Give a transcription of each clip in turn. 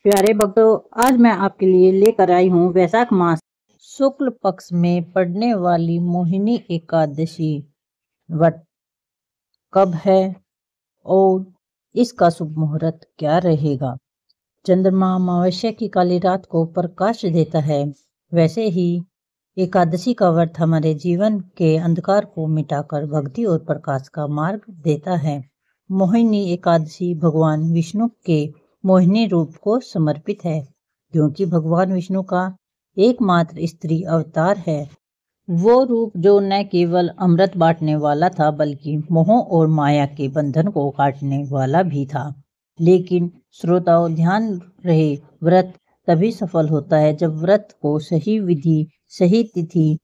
प्यारे भक्तों, आज मैं आपके लिए लेकर आई हूँ वैशाख मास शुक्ल पक्ष में पड़ने वाली मोहिनी एकादशी व्रत कब है और इसका शुभ मुहूर्त क्या रहेगा। चंद्रमा अमावस्या की काली रात को प्रकाश देता है, वैसे ही एकादशी का व्रत हमारे जीवन के अंधकार को मिटाकर भक्ति और प्रकाश का मार्ग देता है। मोहिनी एकादशी भगवान विष्णु के मोहिनी रूप को समर्पित है, क्योंकि भगवान विष्णु का एकमात्र स्त्री अवतार है। वो रूप जो न केवल अमृत बांटने वाला था, बल्कि मोह और माया के बंधन को काटने वाला भी था। लेकिन श्रोताओं, ध्यान रहे, व्रत तभी सफल होता है जब व्रत को सही विधि, सही तिथि,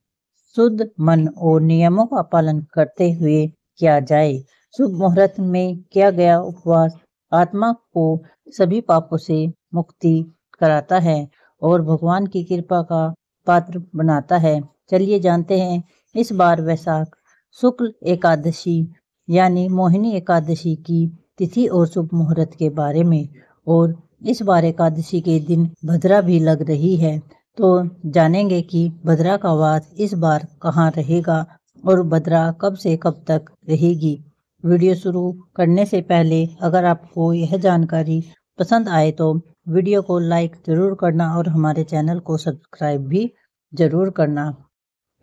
शुद्ध मन और नियमों का पालन करते हुए किया जाए। शुभ मुहूर्त में किया गया उपवास आत्मा को सभी पापों से मुक्ति कराता है और भगवान की कृपा का पात्र बनाता है। चलिए जानते हैं इस बार वैशाख शुक्ल एकादशी यानी मोहिनी एकादशी की तिथि और शुभ मुहूर्त के बारे में। और इस बार एकादशी के दिन भद्रा भी लग रही है, तो जानेंगे कि भद्रा का वास इस बार कहाँ रहेगा और भद्रा कब से कब तक रहेगी। वीडियो शुरू करने से पहले अगर आपको यह जानकारी पसंद आए तो वीडियो को लाइक जरूर करना और हमारे चैनल को सब्सक्राइब भी जरूर करना।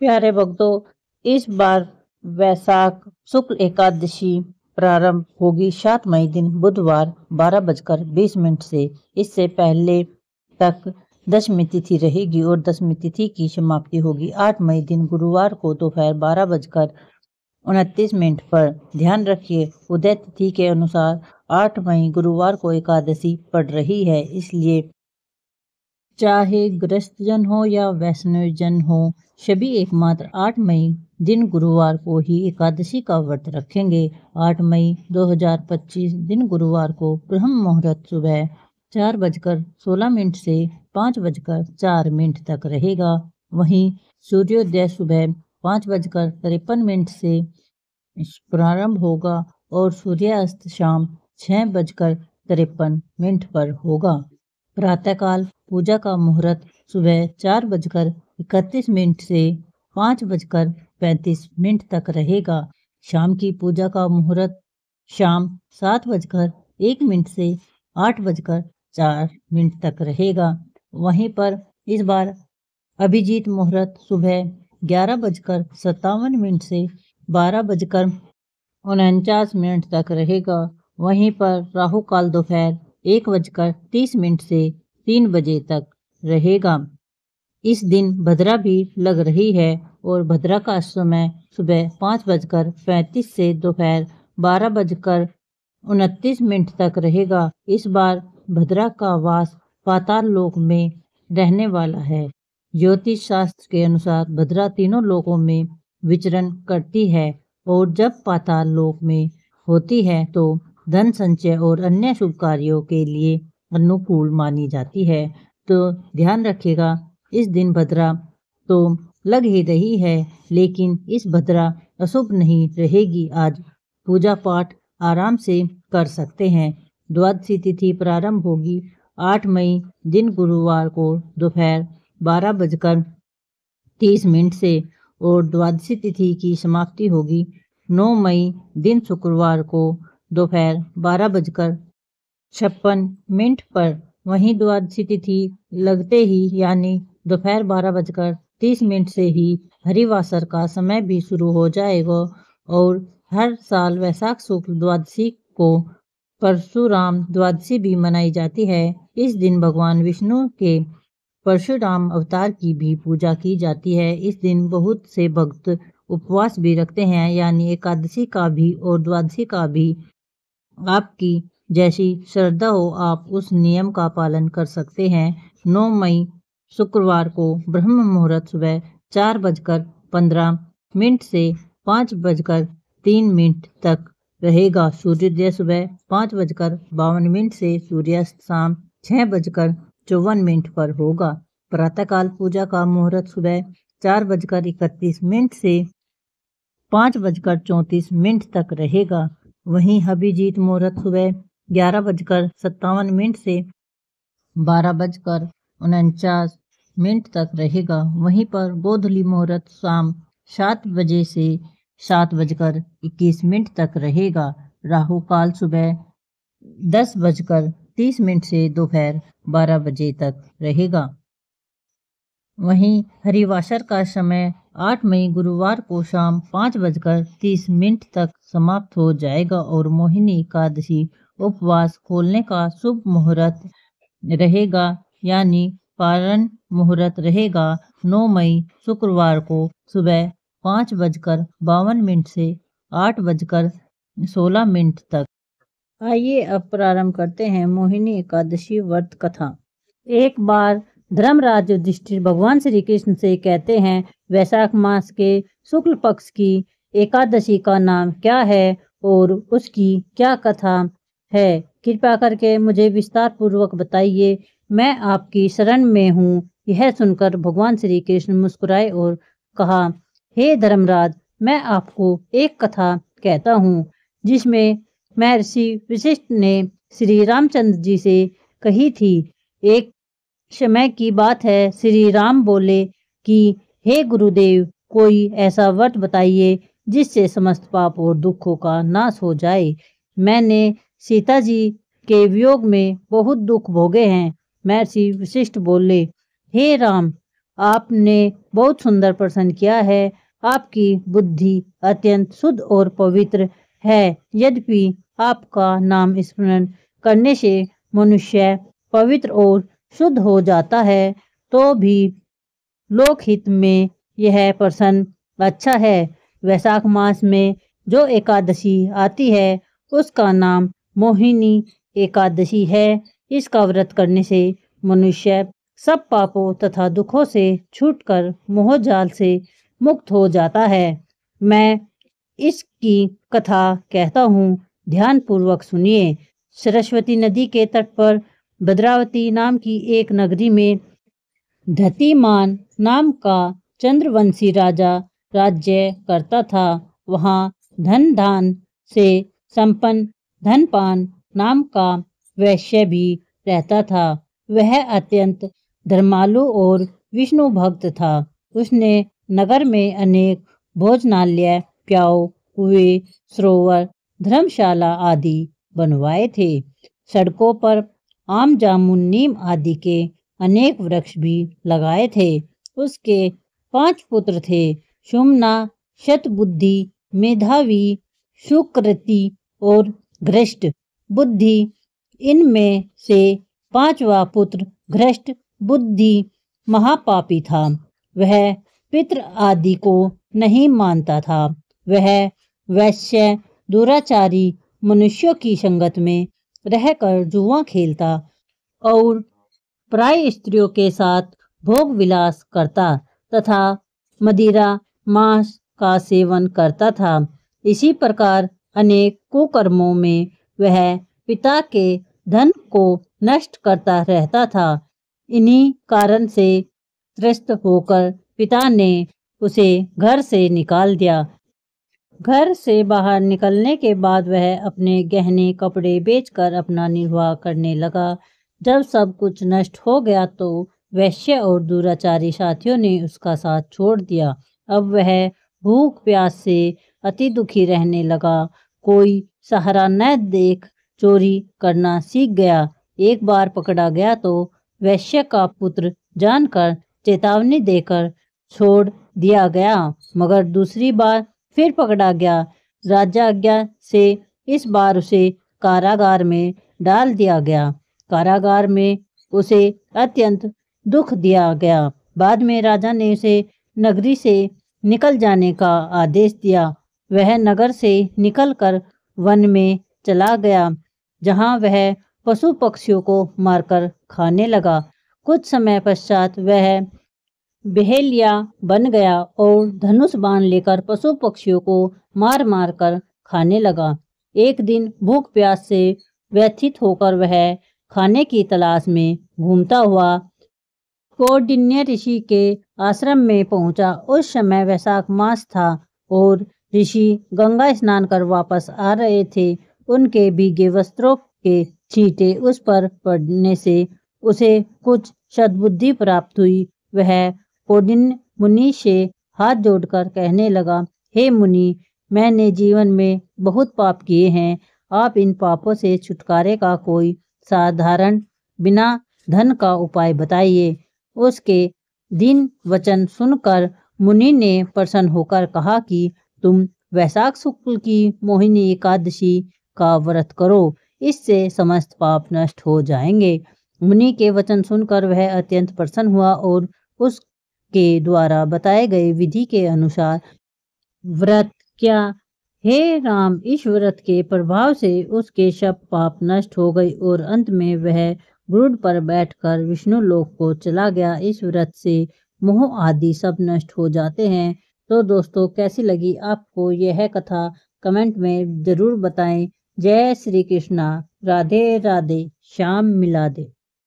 प्यारे भक्तों, इस बार वैशाख शुक्ल एकादशी प्रारंभ होगी 7 मई दिन बुधवार 12:20 से। इससे पहले तक दशमी तिथि रहेगी और दशमी तिथि की समाप्ति होगी 8 मई दिन गुरुवार को दोपहर 12:29 पर। ध्यान रखिए, उदय तिथि के अनुसार 8 मई गुरुवार को एकादशी पड़ रही है, इसलिए चाहे गृहस्थजन हो या वैष्णवजन हो, सभी एकमात्र 8 मई दिन गुरुवार को ही एकादशी का व्रत रखेंगे। 8 मई 2025 दिन गुरुवार को ब्रह्म मुहूर्त सुबह 4:16 से 5:04 तक रहेगा। वहीं सूर्योदय सुबह 5:53 से प्रारंभ होगा और सूर्यास्त शाम 6:53 पर होगा। प्रातःकाल पूजा का मुहूर्त सुबह 4:31 से 5:35 तक रहेगा। शाम की पूजा का मुहूर्त शाम 7:01 से 8:04 तक रहेगा। वहीं पर इस बार अभिजीत मुहूर्त सुबह 11:57 से 12:49 तक रहेगा। वहीं पर राहु काल दोपहर 1:30 से 3 बजे तक रहेगा। इस दिन भद्रा भी लग रही है और भद्रा का समय सुबह 5:35 से दोपहर 12:29 तक रहेगा। इस बार भद्रा का वास पाताल लोक में रहने वाला है। ज्योतिष शास्त्र के अनुसार भद्रा तीनों लोकों में विचरण करती है और जब पाताल लोक में होती है तो धन संचय और अन्य शुभ कार्यों के लिए अनुकूल मानी जाती है। तो ध्यान रखिएगा, इस दिन भद्रा तो लग ही रही है, लेकिन इस भद्रा अशुभ नहीं रहेगी। आज पूजा पाठ आराम से कर सकते हैं। द्वादशी तिथि प्रारंभ होगी 8 मई दिन गुरुवार को दोपहर 12:30 से और द्वादशी तिथि की समाप्ति होगी 9 मई दिन शुक्रवार को दोपहर 12:56 पर। वहीं द्वादशी तिथि लगते ही यानी दोपहर 12:30 से ही हरिवासर का समय भी शुरू हो जाएगा। और हर साल वैशाख शुक्ल द्वादशी को परशुराम द्वादशी भी मनाई जाती है। इस दिन भगवान विष्णु के परशुराम अवतार की भी पूजा की जाती है। इस दिन बहुत से भक्त उपवास भी रखते हैं, यानी एकादशी का भी और द्वादशी का भी। आपकी जैसी श्रद्धा हो, आप उस नियम का पालन कर सकते हैं। 9 मई शुक्रवार को ब्रह्म मुहूर्त सुबह 4:15 से 5:03 तक रहेगा। सूर्योदय सुबह 5:52 से सूर्यास्त शाम 6:54 पर होगा। प्रातःकाल पूजा का मुहूर्त सुबह 4:31 से 5:34 तक रहेगा। वहीं अभिजीत मुहूर्त सुबह 11:57 से 12:49 तक रहेगा। वहीं पर गोधूली मुहूर्त शाम 7 बजे से 7:21 तक रहेगा। राहु काल सुबह 10:30 से दोपहर 12 बजे तक रहेगा। वहीं हरिवासर का समय 8 मई गुरुवार को शाम 5:30 तक समाप्त हो जाएगा और मोहिनी एकादशी उपवास खोलने का शुभ मुहूर्त रहेगा, यानी पारण मुहूर्त रहेगा 9 मई शुक्रवार को सुबह 5:52 से 8:16 तक। आइए अब प्रारंभ करते हैं मोहिनी एकादशी व्रत कथा। एक बार धर्मराज युधिष्ठिर भगवान श्री कृष्ण से कहते हैं, वैशाख मास के शुक्ल पक्ष की एकादशी का नाम क्या है और उसकी क्या कथा है? कृपा करके मुझे विस्तार पूर्वक बताइए, मैं आपकी शरण में हूँ। यह सुनकर भगवान श्री कृष्ण मुस्कुराए और कहा, हे धर्मराज, मैं आपको एक कथा कहता हूँ जिसमें महर्षि वशिष्ठ ने श्री रामचंद्र जी से कही थी। एक समय की बात है, श्री राम बोले कि हे गुरुदेव, कोई ऐसा व्रत बताइए जिससे समस्त पाप और दुखों का नाश हो जाए। मैंने सीता जी के वियोग में बहुत दुख भोगे हैं। महर्षि वशिष्ठ बोले, हे राम, आपने बहुत सुंदर प्रश्न किया है। आपकी बुद्धि अत्यंत शुद्ध और पवित्र है। यद्यपि आपका नाम स्मरण करने से मनुष्य पवित्र और शुद्ध हो जाता है, तो भी लोकहित में यह प्रश्न अच्छा है। वैशाख मास में जो एकादशी आती है उसका नाम मोहिनी एकादशी है। इसका व्रत करने से मनुष्य सब पापों तथा दुखों से छूटकर मोहजाल से मुक्त हो जाता है। मैं इसकी कथा कहता हूँ, ध्यान पूर्वक सुनिए। सरस्वती नदी के तट पर भद्रावती नाम की एक नगरी में धतिमान नाम का चंद्रवंशी राजा राज्य करता था। वहाँ धन दान से संपन्न धनपान नाम का वैश्य भी रहता था। वह अत्यंत धर्मालु और विष्णु भक्त था। उसने नगर में अनेक भोजनालय, प्याऊ, कुएं, सरोवर, धर्मशाला आदि बनवाए थे। सड़कों पर आम, जामुन, नीम आदि के अनेक वृक्ष भी लगाए थे। उसके 5 पुत्र थे, सुमना, शतबुद्धि, मेधावी, सुकृति और घृष्ट बुद्धि। इनमें से 5वां पुत्र घृष्ट बुद्धि महापापी था। वह पितृ आदि को नहीं मानता था। वह वैश्य, दुराचारी मनुष्यों की संगत में रहकर जुआ खेलता और प्राय स्त्रियों के साथ भोग विलास करता तथा मदिरा, मांस का सेवन करता था। इसी प्रकार अनेक कुकर्मों में वह पिता के धन को नष्ट करता रहता था। इन्हीं कारण से त्रस्त होकर पिता ने उसे घर से निकाल दिया। घर से बाहर निकलने के बाद वह अपने गहने कपड़े बेचकर अपना निर्वाह करने लगा। जब सब कुछ नष्ट हो गया तो वैश्य और दुराचारी साथियों ने उसका साथ छोड़ दिया। अब वह भूख प्यास से अति दुखी रहने लगा। कोई सहारा न देख चोरी करना सीख गया। एक बार पकड़ा गया तो वैश्य का पुत्र जानकर चेतावनी देकर छोड़ दिया गया, मगर दूसरी बार फिर पकड़ा गया। राजाज्ञा से इस बार उसे कारागार में डाल दिया गया। कारागार में उसे अत्यंत दुख दिया गया। बाद में राजा ने उसे नगरी से निकल जाने का आदेश दिया। वह नगर से निकलकर वन में चला गया, जहां वह पशु पक्षियों को मारकर खाने लगा। कुछ समय पश्चात वह बहेलिया बन गया और धनुष बाण लेकर पशु पक्षियों को मार मार कर खाने लगा। एक दिन भूख प्यास से व्यथित होकर वह खाने की तलाश में घूमता हुआ कौंडिन्य ऋषि के आश्रम में पहुंचा। उस समय वैशाख मास था और ऋषि गंगा स्नान कर वापस आ रहे थे। उनके भीगे वस्त्रों के छींटे उस पर पड़ने से उसे कुछ सद्बुद्धि प्राप्त हुई। वह कौंडिन्य मुनि से हाथ जोड़कर कहने लगा, हे मुनि, मैंने जीवन में बहुत पाप किए हैं। आप इन पापों से छुटकारे का कोई साधारण बिना धन का उपाय बताइए। उसके दीन वचन सुनकर मुनि ने प्रसन्न होकर कहा कि तुम वैशाख शुक्ल की मोहिनी एकादशी का व्रत करो, इससे समस्त पाप नष्ट हो जाएंगे। मुनि के वचन सुनकर वह अत्यंत प्रसन्न हुआ और उसके द्वारा बताए गए विधि के अनुसार व्रत किया। हे राम, इस व्रत के प्रभाव से उसके सब पाप नष्ट हो गए और अंत में वह गरुड़ पर बैठकर विष्णु लोक को चला गया। इस व्रत से मोह आदि सब नष्ट हो जाते हैं। तो दोस्तों, कैसी लगी आपको यह कथा कमेंट में जरूर बताएं। जय श्री कृष्णा। राधे राधे। श्याम मिला दे।